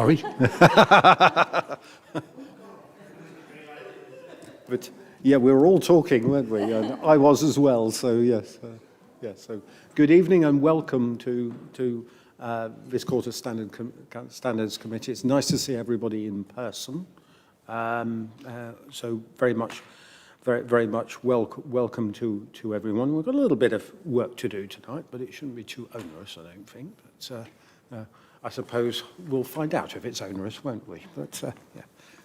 Sorry? But yeah, we were all talking, weren't we? And I was as well, so yes. Yes. So good evening and welcome to this Quarter Standards Committee. It's nice to see everybody in person. So very much welcome to everyone. We've got a little bit of work to do tonight, but it shouldn't be too onerous, I don't think. But I suppose we'll find out if it's onerous, won't we? But yeah.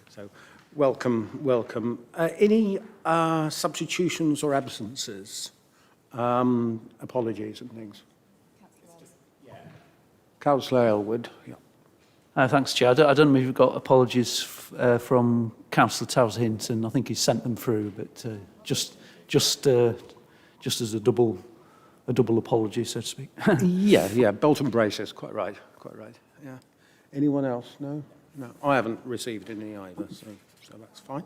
So welcome. Any substitutions or absences? Apologies and things. Councillor Elwood. Yeah. Thanks, Chair. I don't know if you've got apologies from Councillor Towers-Hinton. I think he's sent them through, but just as a double apology, so to speak. yeah. Belt and braces. Quite right. Yeah. Anyone else? No. I haven't received any either, so that's fine.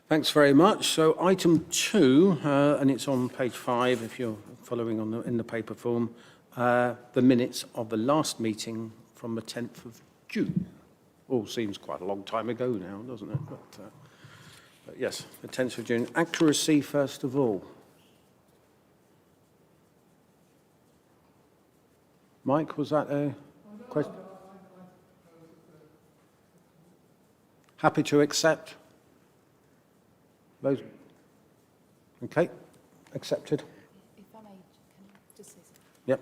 Thanks very much. So item 2, and it's on page 5 if you're following in the paper form, the minutes of the last meeting from the 10th of June. All seems quite a long time ago now, doesn't it? But yes, the 10th of June. Accuracy first of all. Mike, was that a question? Happy to accept? Those? Okay, accepted. If I may, can I just say something? Yep.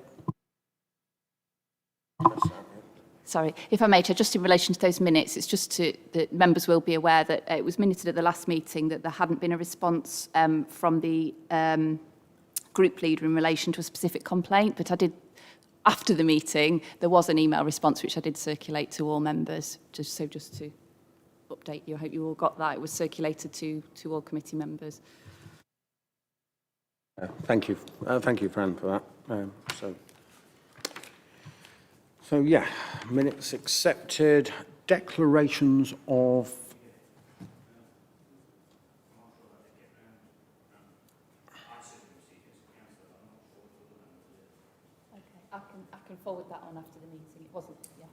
Sorry, if I may, Chair, just in relation to those minutes, it's just that members will be aware that it was minuted at the last meeting that there hadn't been a response from the group leader in relation to a specific complaint, but I did, after the meeting, there was an email response which I did circulate to all members, just to update you. I hope you all got that. It was circulated to all committee members. Thank you, Fran, for that. So yeah, minutes accepted. Declarations of. Okay, I can forward that on after the meeting. It wasn't, yeah.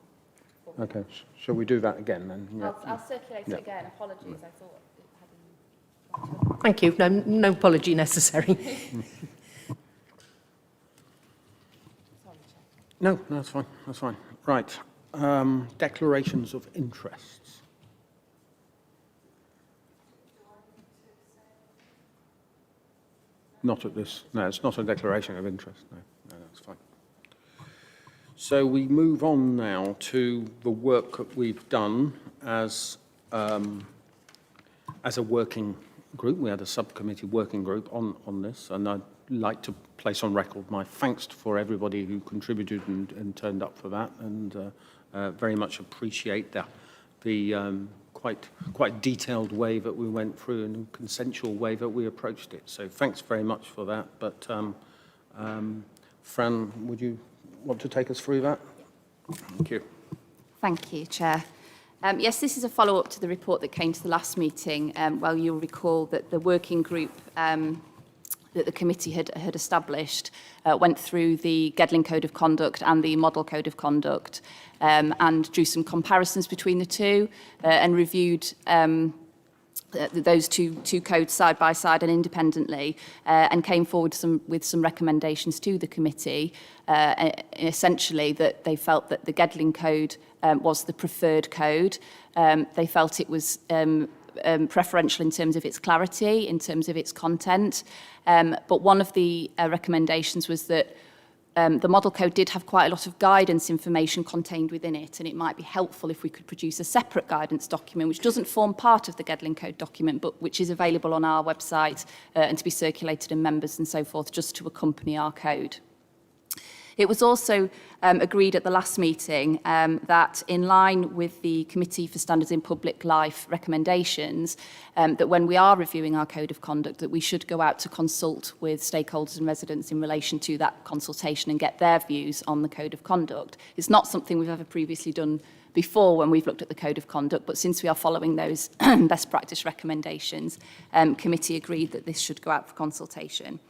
Okay, shall we do that again then? Yeah. I'll circulate it again. Apologies, I thought it hadn't. Thank you. No apology necessary. Sorry, Chair. No, that's fine. Right, declarations of interests. Not at this. No, it's not a declaration of interest. No, that's fine. So we move on now to the work that we've done as a working group. We had a subcommittee working group on this, and I'd like to place on record my thanks for everybody who contributed and turned up for that, and very much appreciate the quite detailed way that we went through and consensual way that we approached it. So thanks very much for that. But Fran, would you want to take us through that? Thank you. Thank you, Chair. Yes, this is a follow-up to the report that came to the last meeting. Well, you'll recall that the working group that the committee had established went through the Gedling Code of Conduct and the Model Code of Conduct and drew some comparisons between the two and reviewed those two codes side by side and independently, and came forward with some recommendations to the committee, essentially that they felt that the Gedling Code was the preferred code. They felt it was preferential in terms of its clarity, in terms of its content, but one of the recommendations was that the model code did have quite a lot of guidance information contained within it, and it might be helpful if we could produce a separate guidance document which doesn't form part of the Gedling Code document but which is available on our website and to be circulated in members and so forth, just to accompany our code. It was also agreed at the last meeting that in line with the Committee for Standards in Public Life recommendations, that when we are reviewing our Code of Conduct, that we should go out to consult with stakeholders and residents in relation to that consultation and get their views on the Code of Conduct. It's not something we've ever previously done before when we've looked at the Code of Conduct, but since we are following those best practice recommendations, committee agreed that this should go out for consultation.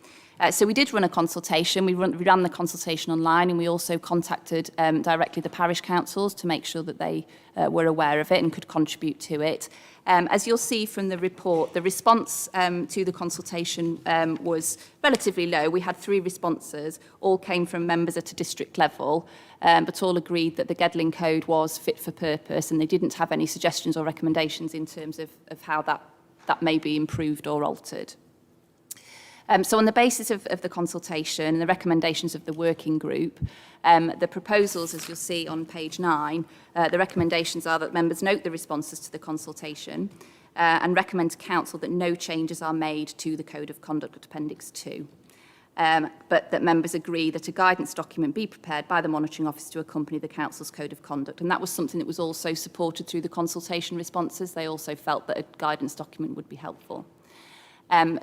So we did run a consultation. We ran the consultation online, and we also contacted directly the parish councils to make sure that they were aware of it and could contribute to it. As you'll see from the report, the response to the consultation was relatively low. We had 3 responses, all came from members at a district level, but all agreed that the Gedling Code was fit for purpose, and they didn't have any suggestions or recommendations in terms of how that may be improved or altered. So on the basis of the consultation and the recommendations of the working group, the proposals, as you'll see on page 9, the recommendations are that members note the responses to the consultation and recommend to Council that no changes are made to the Code of Conduct Appendix 2. But that members agree that a guidance document be prepared by the Monitoring Office to accompany the Council's Code of Conduct. And that was something that was also supported through the consultation responses. They also felt that a guidance document would be helpful.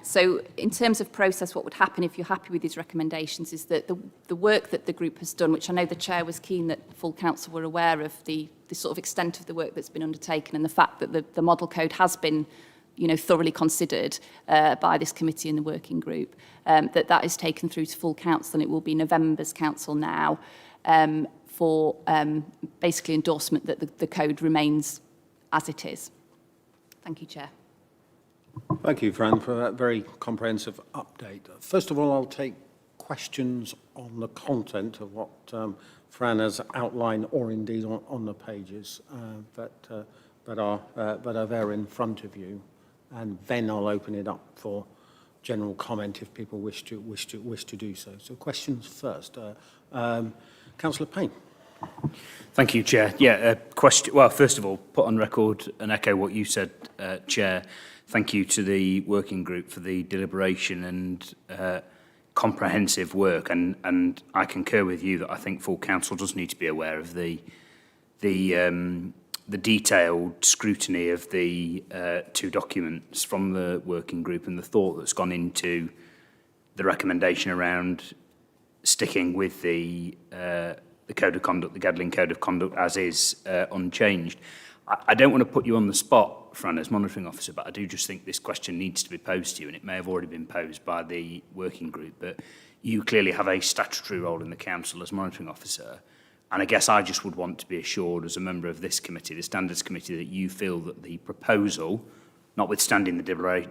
So in terms of process, what would happen if you're happy with these recommendations is that the work that the group has done, which I know the Chair was keen that full Council were aware of the sort of extent of the work that's been undertaken and the fact that the model code has been thoroughly considered by this committee and the working group, that is taken through to full Council, and it will be November's Council now for basically endorsement that the code remains as it is. Thank you, Chair. Thank you, Fran, for that very comprehensive update. First of all, I'll take questions on the content of what Fran has outlined, or indeed on the pages that are there in front of you, and then I'll open it up for general comment if people wish to do so. So, questions first. Councillor Payne. Thank you, Chair. Yeah, question. Well, first of all, put on record and echo what you said, Chair. Thank you to the working group for the deliberation and comprehensive work, and I concur with you that I think full Council does need to be aware of the detailed scrutiny of the 2 documents from the working group and the thought that's gone into the recommendation around sticking with the Code of Conduct, the Gedling Code of Conduct, as is unchanged. I don't want to put you on the spot, Fran, as monitoring officer, but I do just think this question needs to be posed to you, and it may have already been posed by the working group, but you clearly have a statutory role in the council as monitoring officer, and I guess I just would want to be assured as a member of this committee, the Standards Committee, that you feel that the proposal, notwithstanding the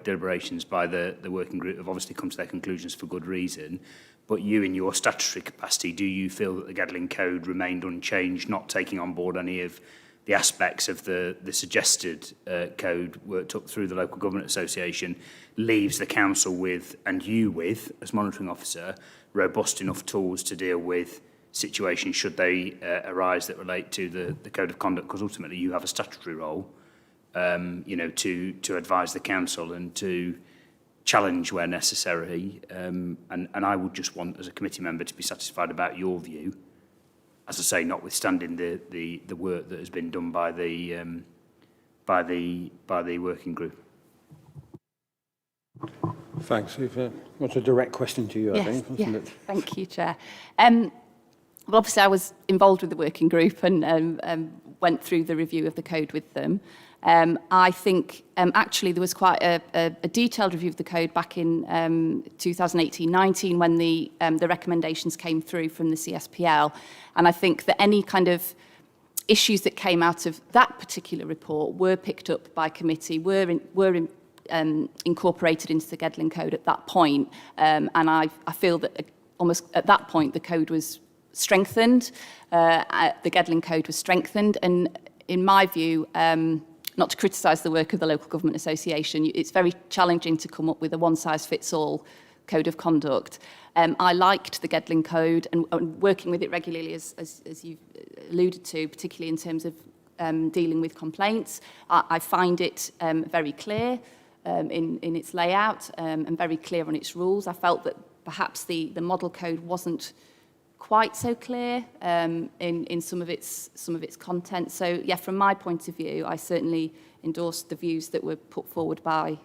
deliberations by the working group, have obviously come to their conclusions for good reason, but you in your statutory capacity, do you feel that the Gedling Code remained unchanged, not taking on board any of the aspects of the suggested code worked up through the Local Government Association, leaves the council with, and you with, as monitoring officer, robust enough tools to deal with situations should they arise that relate to the Code of Conduct, because ultimately you have a statutory role, to advise the council and to challenge where necessary. And I would just want, as a committee member, to be satisfied about your view. As I say, notwithstanding the work that has been done by the working group. Thanks. What's a direct question to you, I think, wasn't it? Thank you, Chair. Well, obviously, I was involved with the working group and went through the review of the code with them. I think actually there was quite a detailed review of the code back in 2018-19 when the recommendations came through from the CSPL, and I think that any kind of issues that came out of that particular report were picked up by committee, were incorporated into the Gedling Code at that point, and I feel that almost at that point the code was strengthened, the Gedling Code was strengthened, and in my view, not to criticise the work of the Local Government Association, it's very challenging to come up with a one-size-fits-all code of conduct. I liked the Gedling Code and working with it regularly, as you've alluded to, particularly in terms of dealing with complaints. I find it very clear in its layout and very clear on its rules. I felt that perhaps the model code wasn't quite so clear in some of its content. So yeah, from my point of view, I certainly endorsed the views that were put forward by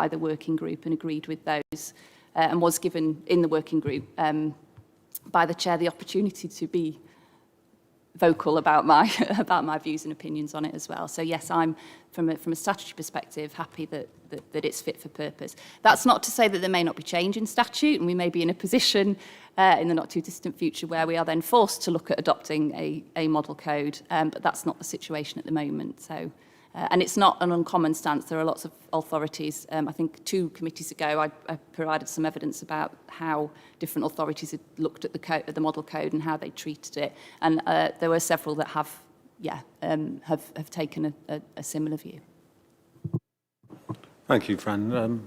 the working group and agreed with those, and was given in the working group by the chair the opportunity to be vocal about my about my views and opinions on it as well. So yes, I'm from a statutory perspective happy that it's fit for purpose. That's not to say that there may not be change in statute, and we may be in a position in the not too distant future where we are then forced to look at adopting a model code, but that's not the situation at the moment. So. And it's not an uncommon stance. There are lots of authorities. I think 2 committees ago, I provided some evidence about how different authorities had looked at the model code and how they treated it. And there were several that have taken a similar view. Thank you, Fran.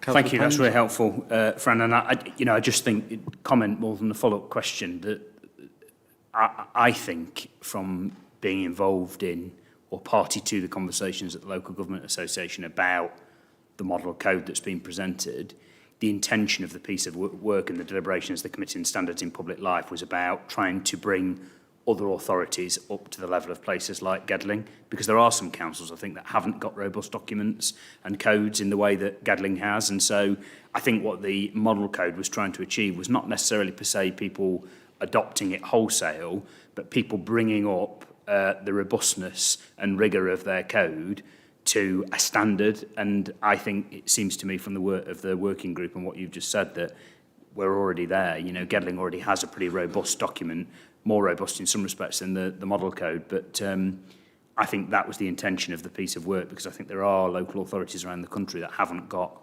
Thank you. That's Payne? really helpful, Fran. And I just think comment more than a follow-up question that I think from being involved in or party to the conversations at the Local Government Association about the model code that's been presented, the intention of the piece of work and the deliberations of the Committee on Standards in Public Life was about trying to bring other authorities up to the level of places like Gedling, because there are some councils, I think, that haven't got robust documents and codes in the way that Gedling has. And so I think what the model code was trying to achieve was not necessarily per se people adopting it wholesale, but people bringing up the robustness and rigour of their code to a standard. And I think it seems to me from the work of the working group and what you've just said that we're already there. You know, Gedling already has a pretty robust document, more robust in some respects than the model code. But I think that was the intention of the piece of work, because I think there are local authorities around the country that haven't got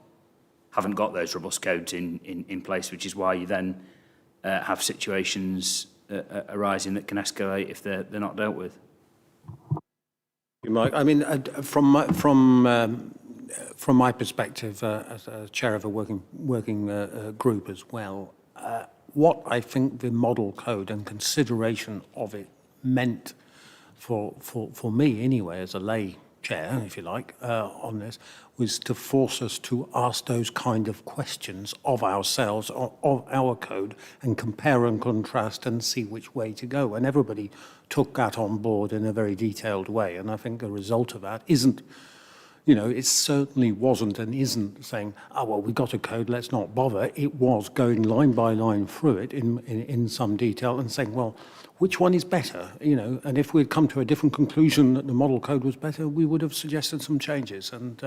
those robust codes in place, which is why you then have situations arising that can escalate if they're not dealt with. Mike, I mean, from my perspective as a chair of a working group as well, what I think the model code and consideration of it meant for me anyway, as a lay chair, if you like, on this, was to force us to ask those kind of questions of ourselves, of our code, and compare and contrast and see which way to go. And everybody took that on board in a very detailed way. And I think the result of that isn't, you know, it certainly wasn't and isn't saying, oh, well, we got a code, let's not bother. It was going line by line through it in some detail and saying, well, which one is better, you know? And if we'd come to a different conclusion that the model code was better, we would have suggested some changes. And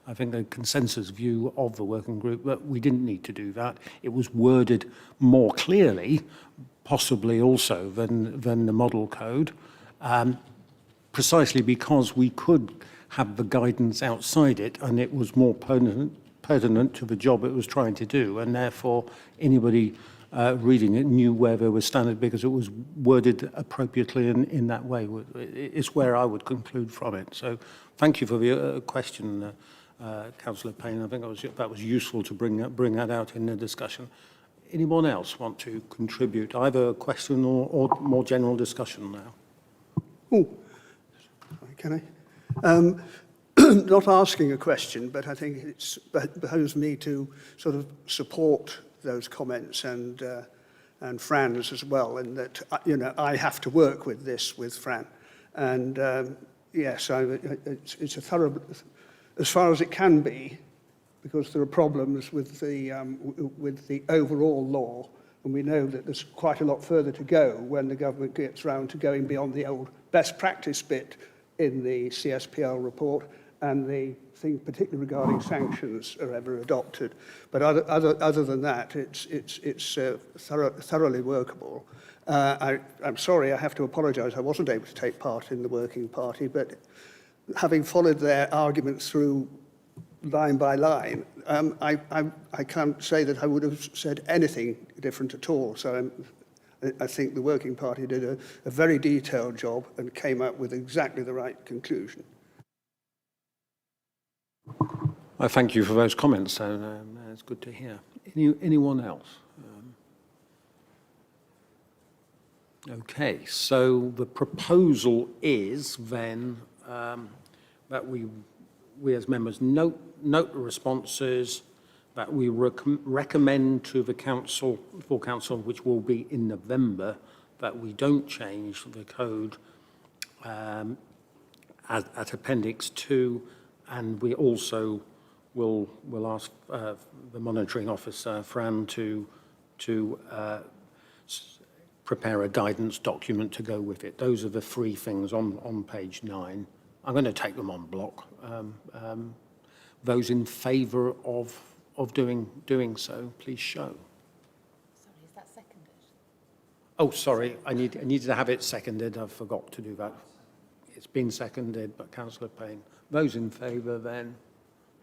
I think the consensus view of the working group that we didn't need to do that. It was worded more clearly, possibly also than the model code, precisely because we could have the guidance outside it, and it was more pertinent to the job it was trying to do, and therefore anybody reading it knew where they were standing because it was worded appropriately in that way. It's where I would conclude from it. So thank you for the question, Councillor Payne. I think that was useful to bring that out in the discussion. Anyone else want to contribute, either a question or more general discussion now? Oh, can I? Not asking a question, but I think it behoves me to sort of support those comments and Fran's as well, and that, you know, I have to work with this with Fran. And yes, it's a thorough, as far as it can be, because there are problems with the overall law, and we know that there's quite a lot further to go when the government gets round to going beyond the old best practice bit in the CSPL report and the thing particularly regarding sanctions are ever adopted. But other than that, it's thoroughly workable. I'm sorry, I have to apologise. I wasn't able to take part in the working party, but having followed their arguments through line by line, I can't say that I would have said anything different at all. So I think the working party did a very detailed job and came up with exactly the right conclusion. I thank you for those comments. It's good to hear. Anyone else? Okay, so the proposal is then that we as members note the responses, that we recommend to the council, full council, which will be in November, that we don't change the code at Appendix 2, and we also will ask the monitoring officer, Fran, to prepare a guidance document to go with it. Those are the three things on page 9. I'm going to take them on block. Those in favour of doing so, please show. Sorry, is that seconded? Oh, sorry, I needed to have it seconded. I forgot to do that. It's been seconded, but Councillor Payne. Those in favour then,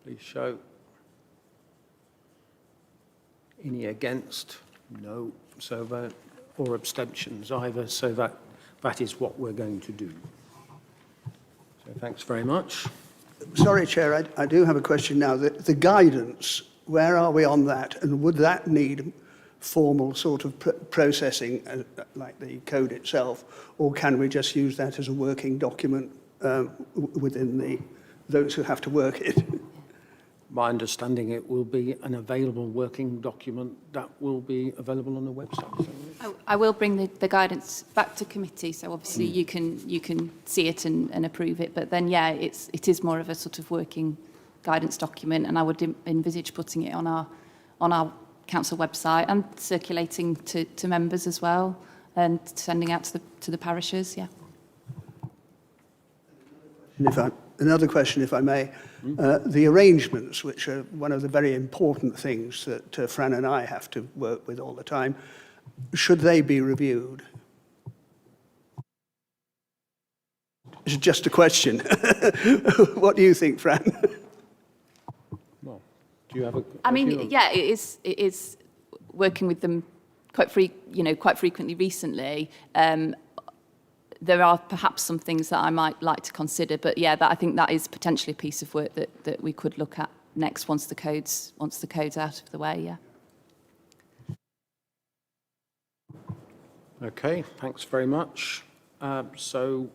please show. Any against? No. So vote, or abstentions either. So that is what we're going to do. So thanks very much. Sorry, Chair, I do have a question now. The guidance, where are we on that? And would that need formal sort of processing, like the code itself, or can we just use that as a working document within those who have to work it? My understanding, it will be an available working document that will be available on the website. I will bring the guidance back to committee, so obviously you can see it and approve it. But then, yeah, it is more of a sort of working guidance document, and I would envisage putting it on our council website and circulating to members as well, and sending out to the parishes. Yeah. Another question, if I may. The arrangements, which are one of the very important things that Fran and I have to work with all the time, should they be reviewed? It's just a question. What do you think, Fran? Well, do you have a? I mean, yeah, it is working with them quite frequently recently. There are perhaps some things that I might like to consider, but yeah, I think that is potentially a piece of work that we could look at next once the code's out of the way. Yeah. Okay, thanks very much. So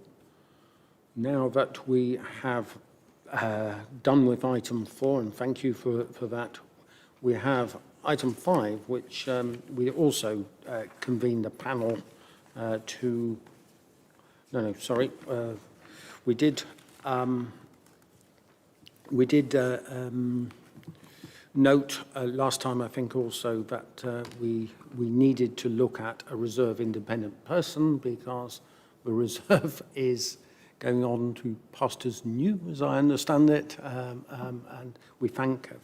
now that we have done with item 4, and thank you for that, we have item 5, which we also convened a panel to. No, sorry. We did note last time, I think, also that we needed to look at a reserve independent person because the reserve is going on to pastors new, as I understand it, and we thank her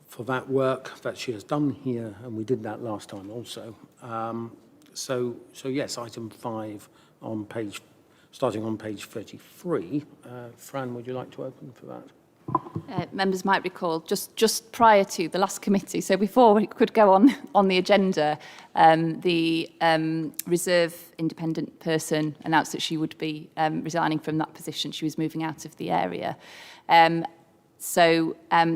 for that work that she has done here, and we did that last time also. So yes, item 5 on starting on page 33. Fran, would you like to open for that? Members might recall, just prior to the last committee, so before we could go on the agenda, the reserve independent person announced that she would be resigning from that position. She was moving out of the area. So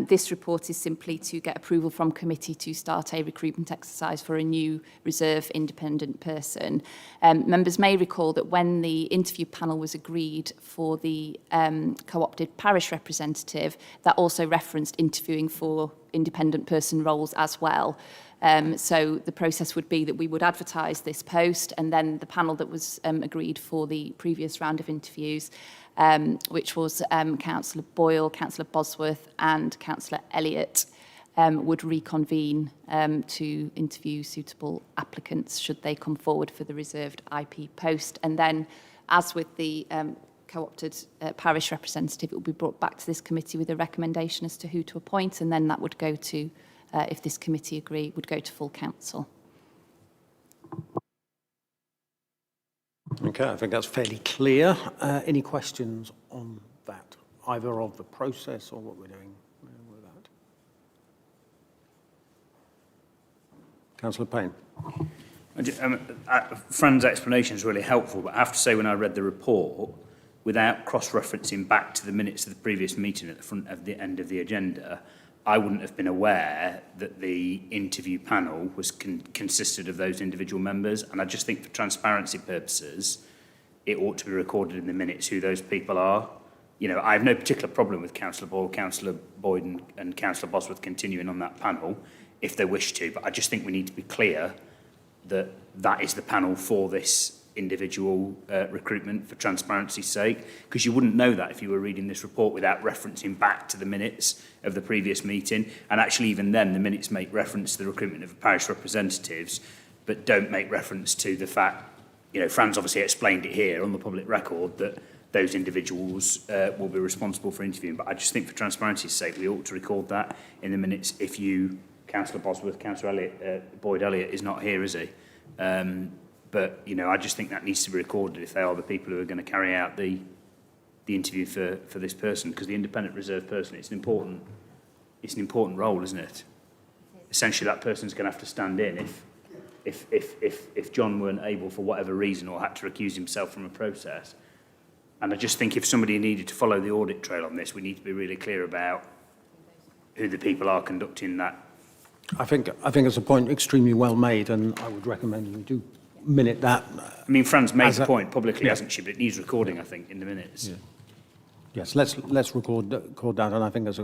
this report is simply to get approval from committee to start a recruitment exercise for a new reserve independent person. Members may recall that when the interview panel was agreed for the co-opted parish representative, that also referenced interviewing for independent person roles as well. So the process would be that we would advertise this post, and then the panel that was agreed for the previous round of interviews, which was Councillor Boyle, Councillor Bosworth and Councillor Elliott, would reconvene to interview suitable applicants should they come forward for the reserved IP post. And then, as with the co-opted parish representative, it will be brought back to this committee with a recommendation as to who to appoint, and then that would go to, if this committee agree, would go to full council. Okay, I think that's fairly clear. Any questions on that, either of the process or what we're doing with that? Councillor Payne. Fran's explanation is really helpful, but I have to say when I read the report, without cross-referencing back to the minutes of the previous meeting at the front of the end of the agenda, I wouldn't have been aware that the interview panel was consisted of those individual members, and I just think for transparency purposes, it ought to be recorded in the minutes who those people are. You know, I have no particular problem with Councillor Boyle, Councillor Boyd and Councillor Bosworth continuing on that panel if they wish to, but I just think we need to be clear that that is the panel for this individual recruitment for transparency's sake, because you wouldn't know that if you were reading this report without referencing back to the minutes of the previous meeting. And actually even then the minutes make reference to the recruitment of parish representatives but don't make reference to the fact, Fran's obviously explained it here on the public record that those individuals will be responsible for interviewing. But I just think for transparency's sake, we ought to record that in the minutes if Councillor Bosworth, Councillor Boyd Elliott is not here, is he? But, I just think that needs to be recorded if they are the people who are going to carry out the interview for this person, because the independent reserve person, it's an important role, isn't it? Essentially, that person's going to have to stand in if John weren't able for whatever reason or had to recuse himself from a process. And I just think if somebody needed to follow the audit trail on this, we need to be really clear about who the people are conducting that. I think it's a point extremely well made, and I would recommend we do minute that. I mean, Fran's made the point publicly, hasn't she? But it needs recording, I think, in the minutes. Yeah. Yes, let's record that, and I think it's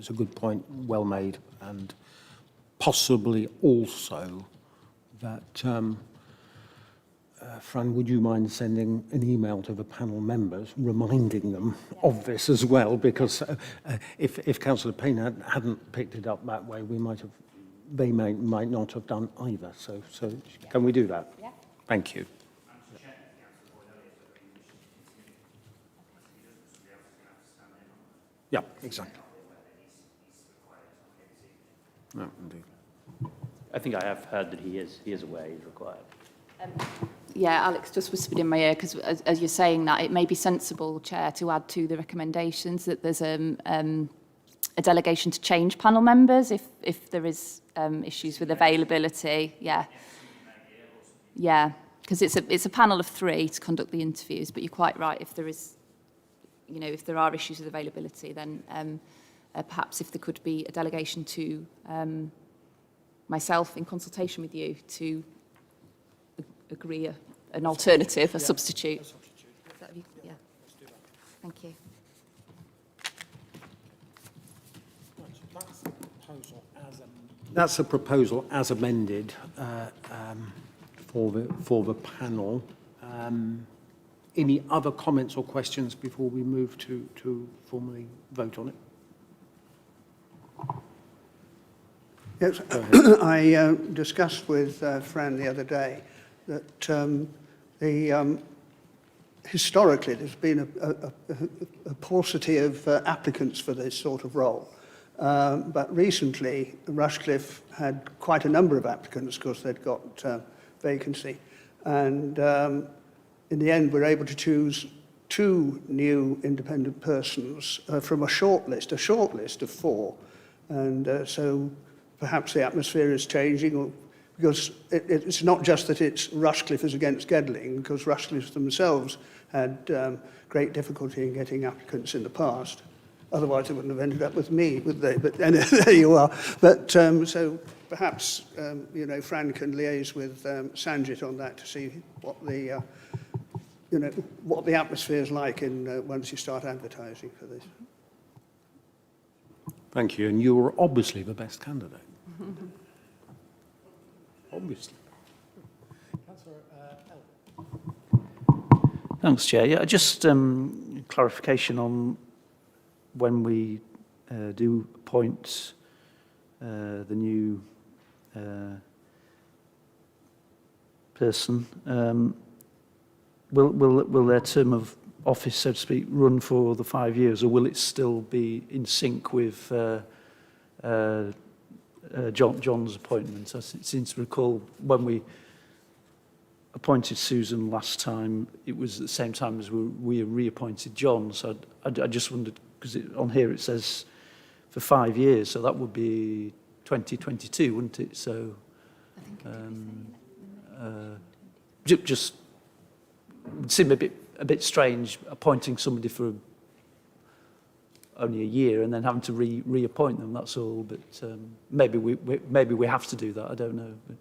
a good point, well made, and possibly also that. Fran, would you mind sending an email to the panel members reminding them of this as well? Because if Councillor Payne hadn't picked it up that way, they might not have done either. So can we do that? Yeah. Thank you. Yeah, exactly. No, indeed. I think I have heard that he is aware he's required. Yeah, Alex just whispered in my ear, because as you're saying that, it may be sensible, Chair, to add to the recommendations that there's a delegation to change panel members if there is issues with availability. Yeah. Yeah, because it's a panel of 3 to conduct the interviews, but you're quite right. If there is, if there are issues with availability, then perhaps if there could be a delegation to myself in consultation with you to agree an alternative, a substitute. Yeah. Thank you. That's a proposal as amended for the panel. Any other comments or questions before we move to formally vote on it? Yes, I discussed with Fran the other day that historically there's been a paucity of applicants for this sort of role. But recently, Rushcliffe had quite a number of applicants because they'd got vacancy. And in the end, we're able to choose 2 new independent persons from a short list of 4. And so perhaps the atmosphere is changing, because it's not just that it's Rushcliffe is against Gedling, because Rushcliffe themselves had great difficulty in getting applicants in the past. Otherwise, they wouldn't have ended up with me, would they? But there you are. But so perhaps, Fran can liaise with Sanjit on that to see what the, what the atmosphere is like once you start advertising for this. Thank you. And you were obviously the best candidate. Obviously. Thanks, Chair. Yeah, just clarification on when we do appoint the new person. Will their term of office, so to speak, run for the 5 years, or will it still be in sync with John's appointment? I seem to recall when we appointed Susan last time, it was at the same time as we reappointed John. So I just wondered, because on here it says for 5 years, so that would be 2022, wouldn't it? So just would seem a bit strange appointing somebody for only a year and then having to reappoint them. That's all. But maybe we have to do that. I don't know. But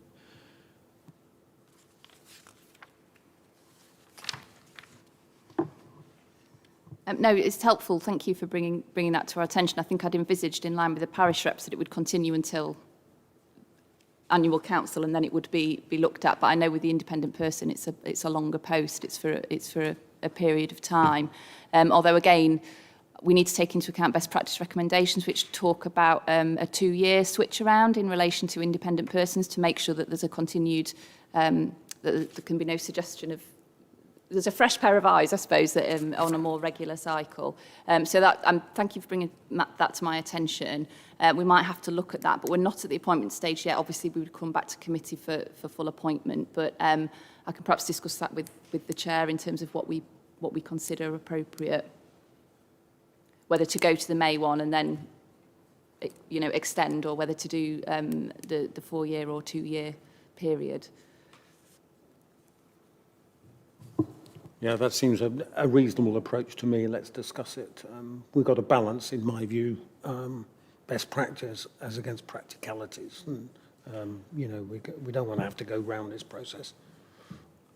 No, it's helpful. Thank you for bringing that to our attention. I think I'd envisaged, in line with the parish reps, that it would continue until annual council, and then it would be looked at. But I know with the independent person, it's a longer post. It's for a period of time. Although again, we need to take into account best practice recommendations, which talk about a 2-year switch around in relation to independent persons to make sure that there's a continued, that there can be no suggestion of, there's a fresh pair of eyes, I suppose, that, on a more regular cycle. So that, thank you for bringing that to my attention. We might have to look at that, but we're not at the appointment stage yet. Obviously, we would come back to committee for full appointment, but I can perhaps discuss that with the chair in terms of what we consider appropriate, whether to go to the May one and then, you know, extend, or whether to do the 4-year or 2-year period. Yeah, that seems a reasonable approach to me. Let's discuss it. We've got a balance, in my view, best practice as against practicalities. And, you know, we don't want to have to go round this process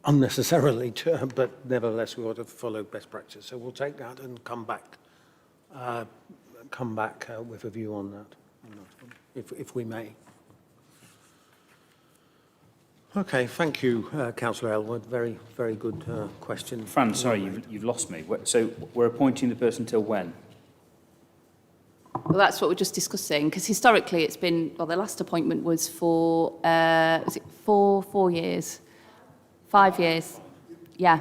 unnecessarily, but nevertheless, we ought to follow best practice. So we'll take that and come back with a view on that, if we may. Okay, thank you, Councillor Elwood. Very, very good question. Fran, sorry, you've lost me. So we're appointing the person till when? Well, that's what we're just discussing, because historically it's been, well, the last appointment was for, was it 4 years? 5 years? Yeah.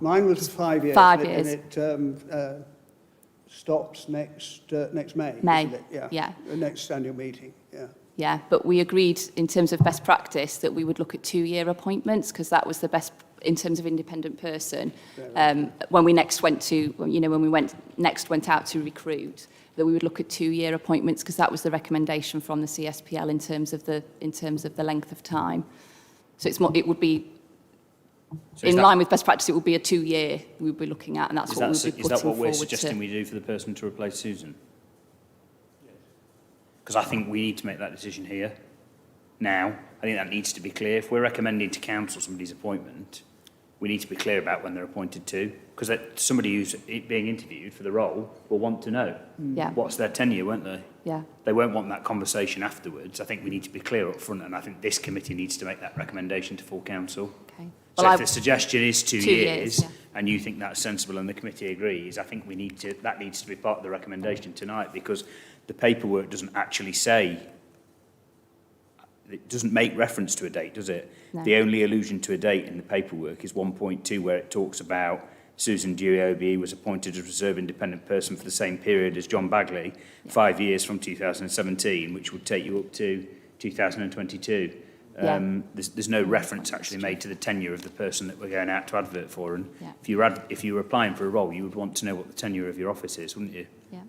Mine was 5 years. 5 years. And it stops next May. May, isn't it? Yeah. yeah. The next annual meeting, yeah. Yeah, but we agreed in terms of best practice that we would look at 2-year appointments, because that was the best in terms of independent person. When we next went to, you know, when we went out to recruit, that we would look at 2-year appointments, because that was the recommendation from the CSPL in terms of the length of time. So it's more, it would be in line with best practice. It would be a 2-year we would be looking at, and that's what we would be putting forward. Is that what we're suggesting we do for the person to replace Susan? Because I think we need to make that decision here, now. I think that needs to be clear. If we're recommending to council somebody's appointment, we need to be clear about when they're appointed to, because somebody who's being interviewed for the role will want to know what's their tenure, won't they? Yeah. They won't want that conversation afterwards. I think we need to be clear up front, and I think this committee needs to make that recommendation to full council. Okay. So if the suggestion is 2 years, yeah. and you think that's sensible and the committee agrees, I think that needs to be part of the recommendation tonight, because the paperwork doesn't actually say, it doesn't make reference to a date, does it? No. The only allusion to a date in the paperwork is 1.2, where it talks about Susan Dewey OBE was appointed as reserve independent person for the same period as John Bagley, 5 years from 2017, which would take you up to 2022. There's no reference actually made to the tenure of the person that we're going out to advert for. And if you were applying for a role, you would want to know what the tenure of your office is, wouldn't you? Yeah.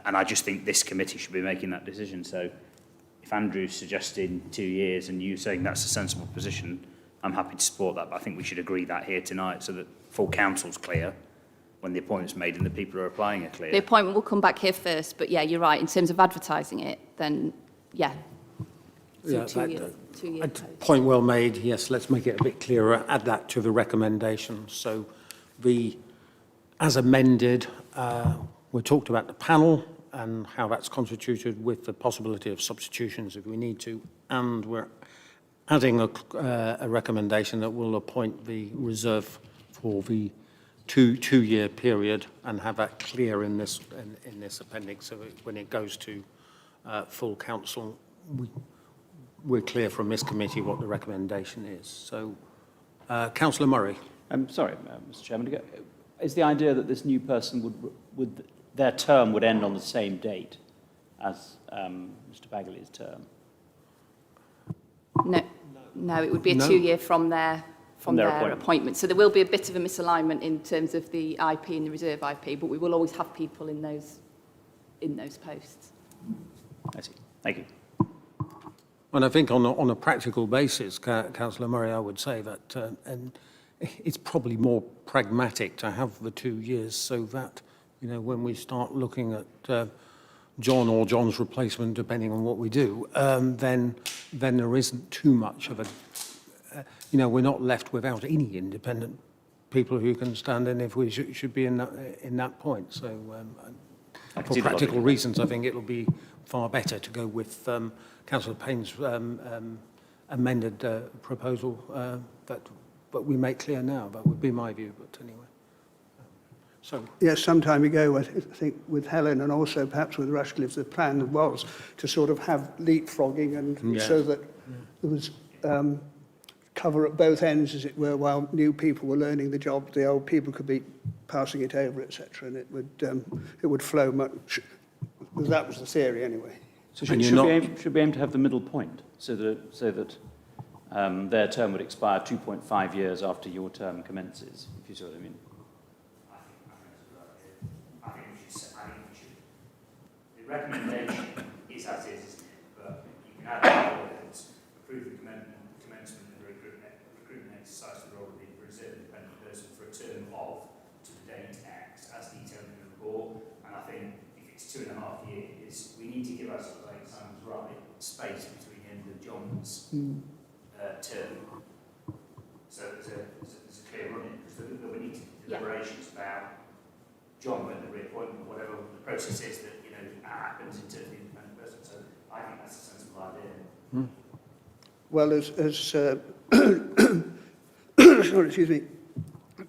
And I just think this committee should be making that decision. So if Andrew's suggesting 2 years and you saying that's a sensible position, I'm happy to support that. But I think we should agree that here tonight, so that full council's clear when the appointment's made and the people who are applying are clear. The appointment will come back here first, but yeah, you're right. In terms of advertising it, then yeah. So Yeah, 2 years. 2 years. Point well made. Yes, let's make it a bit clearer. Add that to the recommendation. So as amended, we talked about the panel and how that's constituted with the possibility of substitutions if we need to, and we're adding a recommendation that will appoint the reserve for the two-year period and have that clear in this appendix, so when it goes to full council, we're clear from this committee what the recommendation is. So, Councillor Murray. Sorry, Mr. Chairman. Is the idea that this new person their term would end on the same date as Mr. Bagley's term? No, it would be a 2-year from their appointment. So there will be a bit of a misalignment in terms of the IP and the reserve IP, but we will always have people in those posts. I see. Thank you. And I think on a practical basis, Councillor Murray, I would say that and it's probably more pragmatic to have the 2 years, so that, you know, when we start looking at John or John's replacement, depending on what we do, then there isn't too much of a, you know, we're not left without any independent people who can stand in if we should be in that point. So for practical reasons, I think it'll be far better to go with Councillor Payne's amended proposal that we make clear now. That would be my view, but anyway. So, Yes, some time ago, I think with Helen and also perhaps with Rushcliffe, the plan was to sort of have leapfrogging and Yes. so that there was cover at both ends, as it were, while new people were learning the job, the old people could be passing it over, etc., and it would flow much. That was the theory, anyway. So And should, you're should we aim to have the middle point so that their term would expire 2.5 years after your term commences, if you see what I mean? I think we should. The recommendation is as is, isn't it? But you can add evidence, approve the commencement of the recruitment exercise for the role of the reserve independent person for a term of to the date X, as detailed in the report. And I think if it's 2.5 years, we need to give ourselves, I think Simon's right, space between the end of John's term. So there's a clear run-in, because there we need to be deliberations about John when the reappointment, whatever the process is that, you know, happens in terms of the independent person. So I think that's a sensible idea. Well, sorry, excuse me,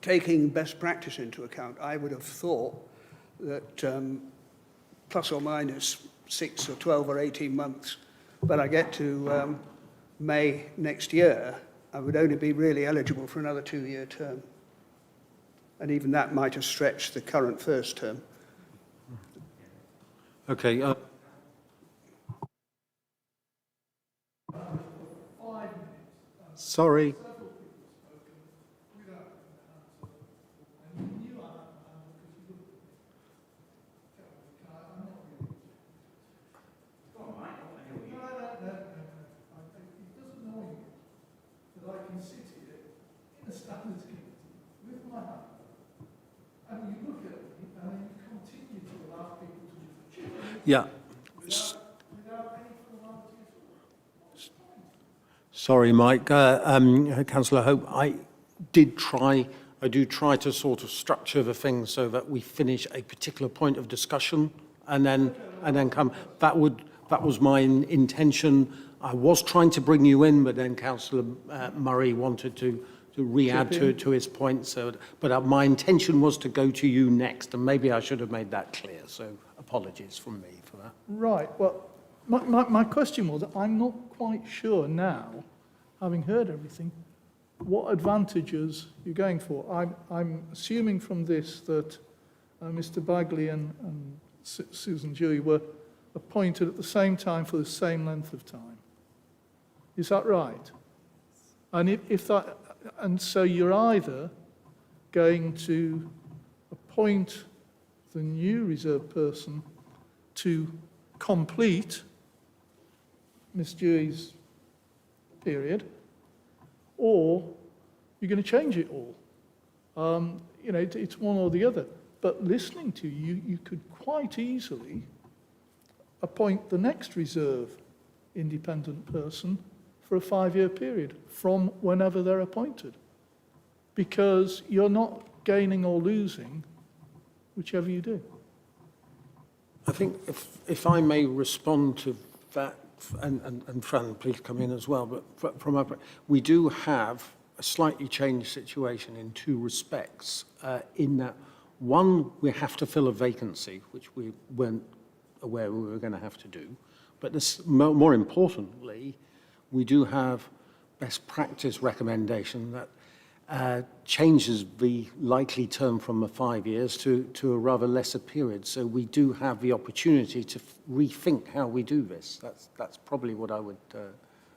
taking best practice into account, I would have thought that plus or minus 6 or 12 or 18 months, when I get to May next year, I would only be really eligible for another 2-year term. And even that might have stretched the current first term. okay. Sorry. Yeah. Sorry, Mike. Councillor Hope, I do try to sort of structure the thing so that we finish a particular point of discussion and then come. That was my intention. I was trying to bring you in, but then Councillor Murray wanted to re-add to his point. So, but my intention was to go to you next, and maybe I should have made that clear. So apologies from me for that. Right. Well, my question was, I'm not quite sure now, having heard everything, what advantages you're going for. I'm assuming from this that Mr. Bagley and Susan Dewey were appointed at the same time for the same length of time. Is that right? And if that, and so you're either going to appoint the new reserve person to complete Miss Dewey's period, or you're going to change it all. You know, it's one or the other. But listening to you, you could quite easily appoint the next reserve independent person for a 5-year period from whenever they're appointed, because you're not gaining or losing whichever you do. I think if I may respond to that, and Fran, please come in as well, but from our, we do have a slightly changed situation in 2 respects, in that, one, we have to fill a vacancy, which we weren't aware we were going to have to do, but this, more importantly, we do have best practice recommendation that changes the likely term from 5 years to a rather lesser period. So we do have the opportunity to rethink how we do this. That's probably what I would,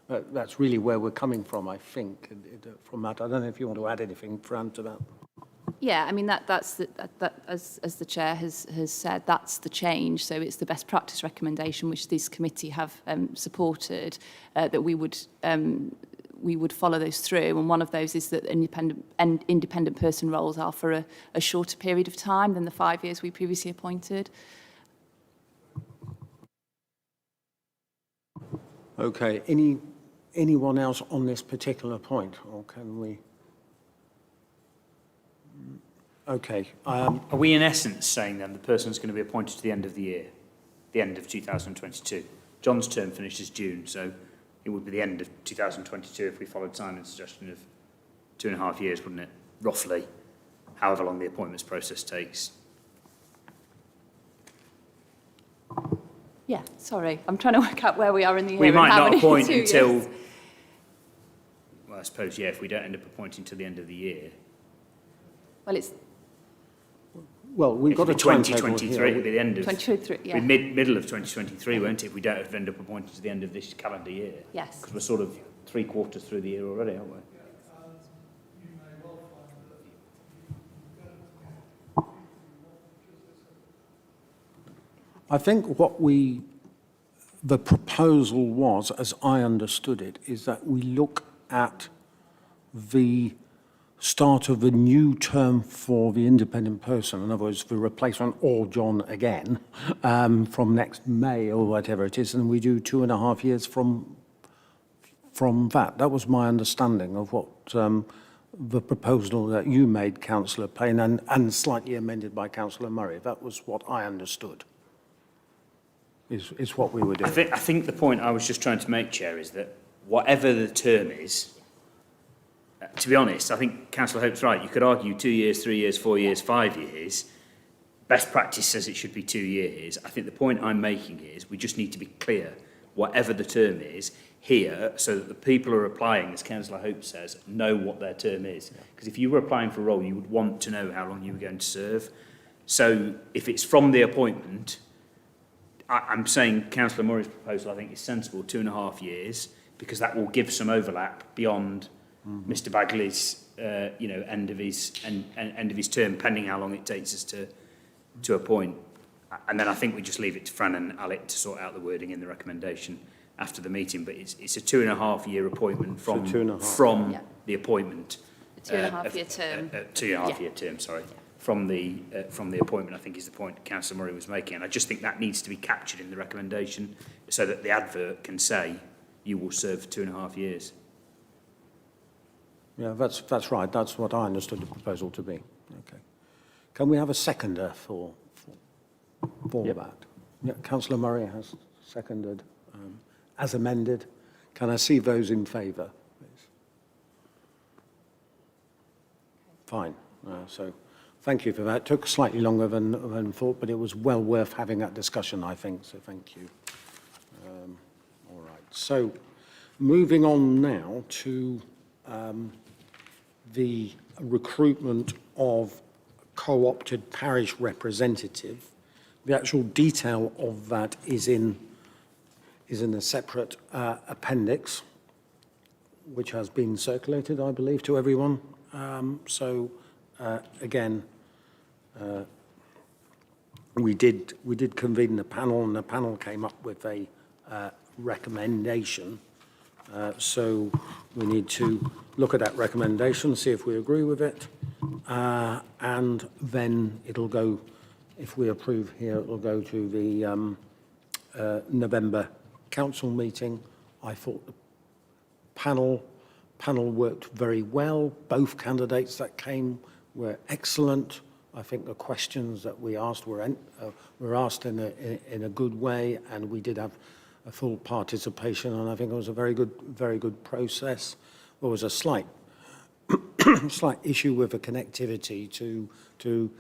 that's really where we're coming from, I think, from that. I don't know if you want to add anything, Fran, to that. Yeah, I mean, that's as the chair has said, that's the change. So it's the best practice recommendation, which this committee have supported, that we would follow those through. And one of those is that independent person roles are for a shorter period of time than the 5 years we previously appointed. Okay, anyone else on this particular point, or can we? Okay. Are we in essence saying then the person's going to be appointed to the end of the year, the end of 2022? John's term finishes June, so it would be the end of 2022 if we followed Simon's suggestion of 2.5 years, wouldn't it? Roughly. however long the appointments process takes. Yeah, sorry. I'm trying to work out where we are in the year. We and might how not many- appoint 2 until, years. well, I suppose, yeah, if we don't end up appointing till the end of the year. Well, it's Well, we've got a timetable 2023, it'll be here. the end of, 2023, yeah. be middle of 2023, won't it, if we don't end up appointing to the end of this calendar year? Yes. Because we're sort of 3/4 through the year already, aren't we? I think the proposal was, as I understood it, is that we look at the start of a new term for the independent person, in other words, the replacement or John again, from next May or whatever it is, and we do 2.5 years from that. That was my understanding of what the proposal that you made, Councillor Payne, and slightly amended by Councillor Murray. That was what I understood. Is what we were doing. I think the point I was just trying to make, Chair, is that whatever the term is, to be honest, I think Councillor Hope's right. You could argue 2 years, 3 years, 4 years, 5 years. Best practice says it should be 2 years. I think the point I'm making is we just need to be clear, whatever the term is, here, so that the people who are applying, as Councillor Hope says, know what their term is. Because if you were applying for a role, you would want to know how long you were going to serve. So if it's from the appointment, I'm saying Councillor Murray's proposal, I think, is sensible, 2.5 years, because that will give some overlap beyond Mr. Bagley's, end of his term, pending how long it takes us to appoint. And then I think we just leave it to Fran and Alec to sort out the wording in the recommendation after the meeting. But it's a 2.5-year appointment from Yeah. the appointment. A 2.5-year term. 2.5-year term, sorry. From the appointment, I think, is the point Councillor Murray was making. And I just think that needs to be captured in the recommendation so that the advert can say you will serve for 2.5 years. Yeah, that's right. That's what I understood the proposal to be. Okay. Can we have a seconder for that? Yeah, Councillor Murray has seconded as amended. Can I see those in favour, please? Fine. So thank you for that. It took slightly longer than thought, but it was well worth having that discussion, I think. So thank you. All right. So moving on now to the recruitment of co-opted parish representative. The actual detail of that is in a separate appendix, which has been circulated, I believe, to everyone. Again, we did convene the panel, and the panel came up with a recommendation. So we need to look at that recommendation, see if we agree with it, and then it'll go, if we approve here, it'll go to the November council meeting. I thought the panel worked very well. Both candidates that came were excellent. I think the questions that we asked were asked in a good way, and we did have a full participation, and I think it was a very good process. There was a slight issue with the connectivity to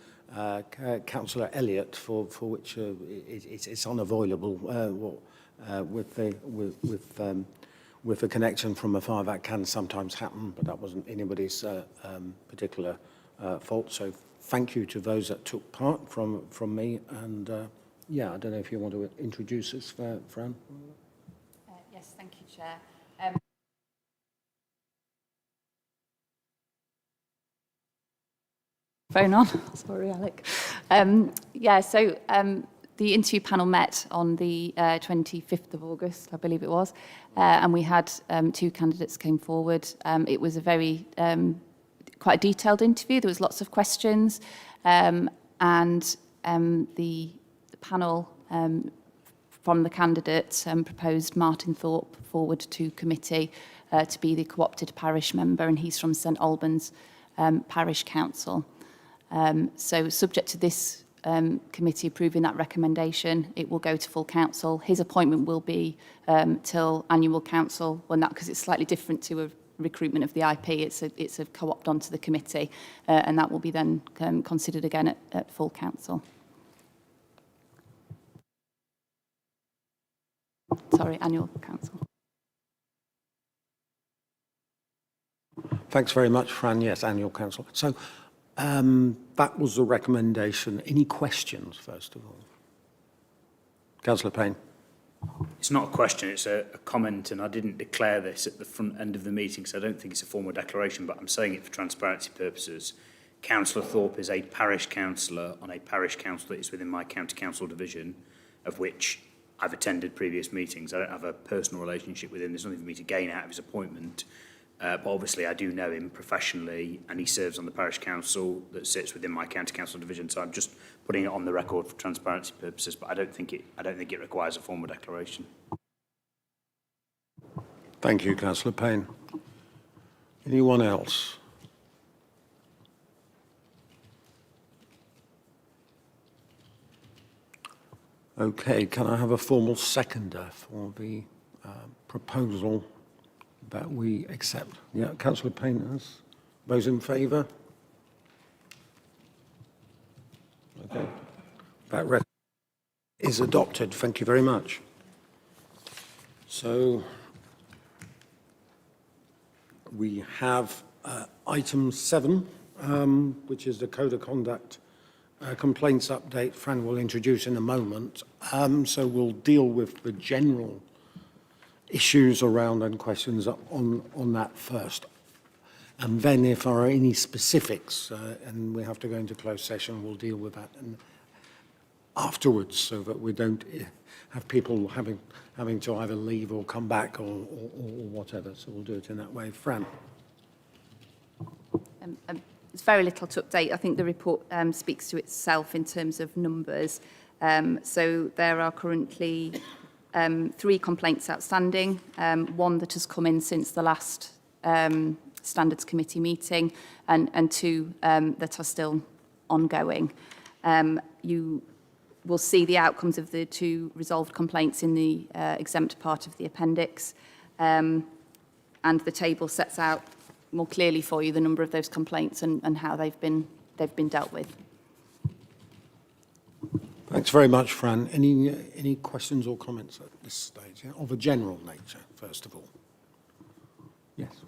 Councillor Elliott, for which it's unavoidable with the connection from afar. That can sometimes happen, but that wasn't anybody's particular fault. So thank you to those that took part from me. And yeah, I don't know if you want to introduce this, Fran. Yes, thank you, Chair. Phone on. Sorry, Alec. The interview panel met on the 25th of August, I believe it was, and we had 2 candidates came forward. It was a very quite a detailed interview. There was lots of questions, and the panel from the candidates proposed Martin Thorpe forward to committee to be the co-opted parish member, and he's from St Albans Parish Council. So subject to this committee approving that recommendation, it will go to full council. His appointment will be till annual council, because it's slightly different to recruitment of the IP. It's a co-opt onto the committee, and that will be then considered again at full council. Sorry, annual council. Thanks very much, Fran. Yes, annual council. So that was the recommendation. Any questions, first of all? Councillor Payne. It's not a question, it's a comment, and I didn't declare this at the front end of the meeting, so I don't think it's a formal declaration, but I'm saying it for transparency purposes. Councillor Thorpe is a parish councillor on a parish council that is within my county council division, of which I've attended previous meetings. I don't have a personal relationship with him. There's nothing for me to gain out of his appointment. But obviously I do know him professionally, and he serves on the parish council that sits within my county council division. So I'm just putting it on the record for transparency purposes, but I don't think it requires a formal declaration. Thank you, Councillor Payne. Anyone else? Okay, can I have a formal seconder for the proposal that we accept? Yeah, Councillor Payne, those in favour? Okay, that is adopted. Thank you very much. So we have item 7, which is the Code of Conduct complaints update. Fran will introduce in a moment. So we'll deal with the general issues around and questions on that first. And then if there are any specifics and we have to go into closed session, we'll deal with that afterwards, so that we don't have people having to either leave or come back or whatever. So we'll do it in that way. Fran. There's very little to update. I think the report speaks to itself in terms of numbers. So there are currently 3 complaints outstanding, 1 that has come in since the last Standards Committee meeting, and 2 that are still ongoing. You will see the outcomes of the 2 resolved complaints in the exempt part of the appendix, and the table sets out more clearly for you the number of those complaints and how they've been dealt with. Thanks very much, Fran. Any questions or comments at this stage? Yeah? Of a general nature, first of all. Yes.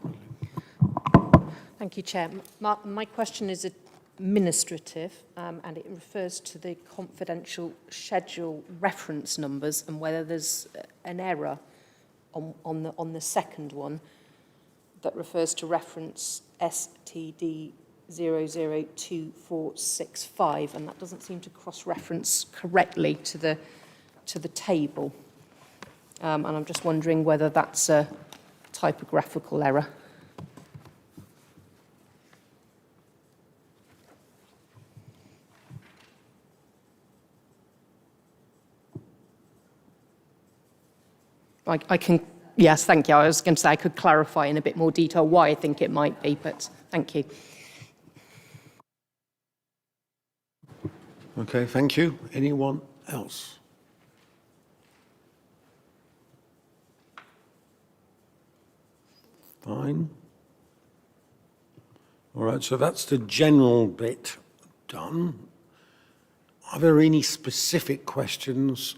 Thank you, Chair. My question is administrative, and it refers to the confidential schedule reference numbers and whether there's an error on the second one that refers to reference STD 002465, and that doesn't seem to cross-reference correctly to the table. And I'm just wondering whether that's a typographical error. I can, yes, thank you. I was going to say I could clarify in a bit more detail why I think it might be, but thank you. Okay, thank you. Anyone else? Fine. All right, so that's the general bit done. Are there any specific questions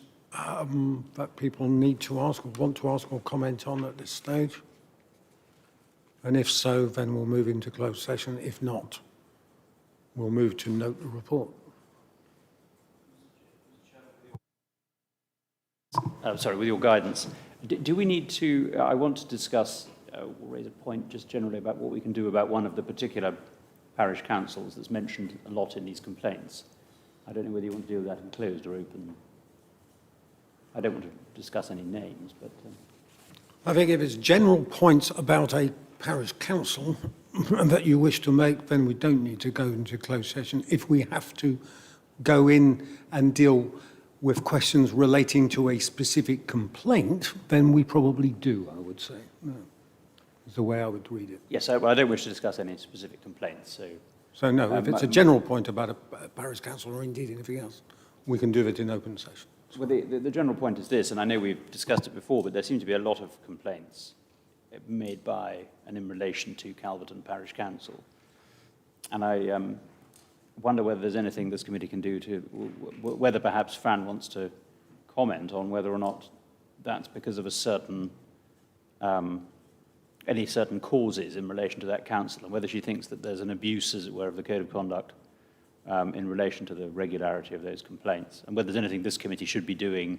that people need to ask or want to ask or comment on at this stage? And if so, then we'll move into closed session. If not, we'll move to note the report. Sorry, with your guidance, do we need to, I want to discuss, we'll raise a point just generally about what we can do about one of the particular parish councils that's mentioned a lot in these complaints. I don't know whether you want to deal with that in closed or open. I don't want to discuss any names, but... I think if it's general points about a parish council that you wish to make, then we don't need to go into closed session. If we have to go in and deal with questions relating to a specific complaint, then we probably do, I would say. No, is the way I would read it. Yes, I don't wish to discuss any specific complaints, So no, if it's a general point about a parish council or indeed anything else, we can do it in open session. Well, the general point is this, and I know we've discussed it before, but there seem to be a lot of complaints made by and in relation to Calverton Parish Council. And I wonder whether there's anything this committee can do to, whether perhaps Fran wants to comment on whether or not that's because of a certain, any certain causes in relation to that council, and whether she thinks that there's an abuse, as it were, of the Code of Conduct in relation to the regularity of those complaints, and whether there's anything this committee should be doing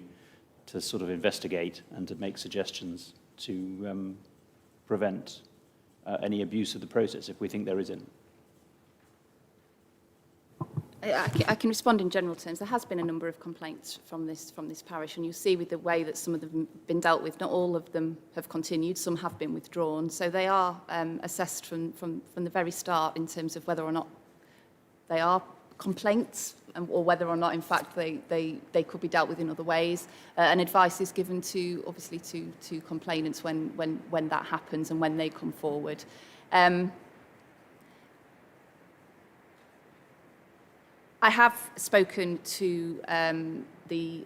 to sort of investigate and to make suggestions to prevent any abuse of the process, if we think there is any. I can respond in general terms. There has been a number of complaints from this parish, and you'll see with the way that some of them have been dealt with, not all of them have continued, some have been withdrawn. So they are assessed from the very start in terms of whether or not they are complaints, or whether or not, in fact, they could be dealt with in other ways. And advice is given to, obviously, to complainants when that happens and when they come forward. I have spoken to the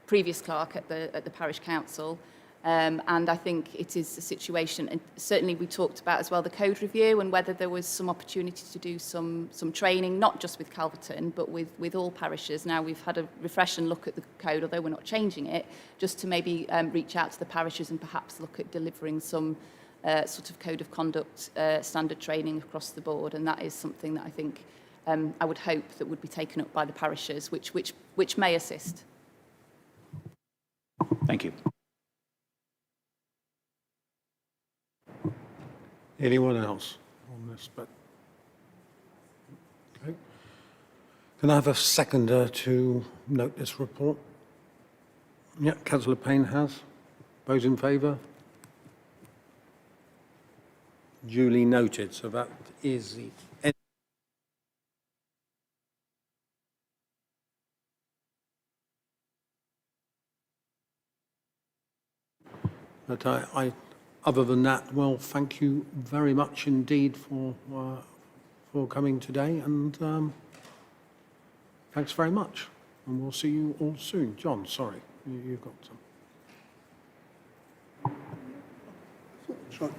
previous clerk at the parish council, and I think it is a situation, and certainly we talked about as well the code review and whether there was some opportunity to do some training, not just with Calverton, but with all parishes. Now we've had a refresh and look at the code, although we're not changing it, just to maybe reach out to the parishes and perhaps look at delivering some sort of code of conduct standard training across the board, and that is something that I think I would hope that would be taken up by the parishes, which may assist. Thank you. Anyone else on this? But okay. Can I have a seconder to note this report? Yeah, Councillor Payne has. Those in favour? Duly noted. So that is the end. But other than that, well, thank you very much indeed for coming today, and thanks very much. And we'll see you all soon. John, sorry, you've got some. Sorry.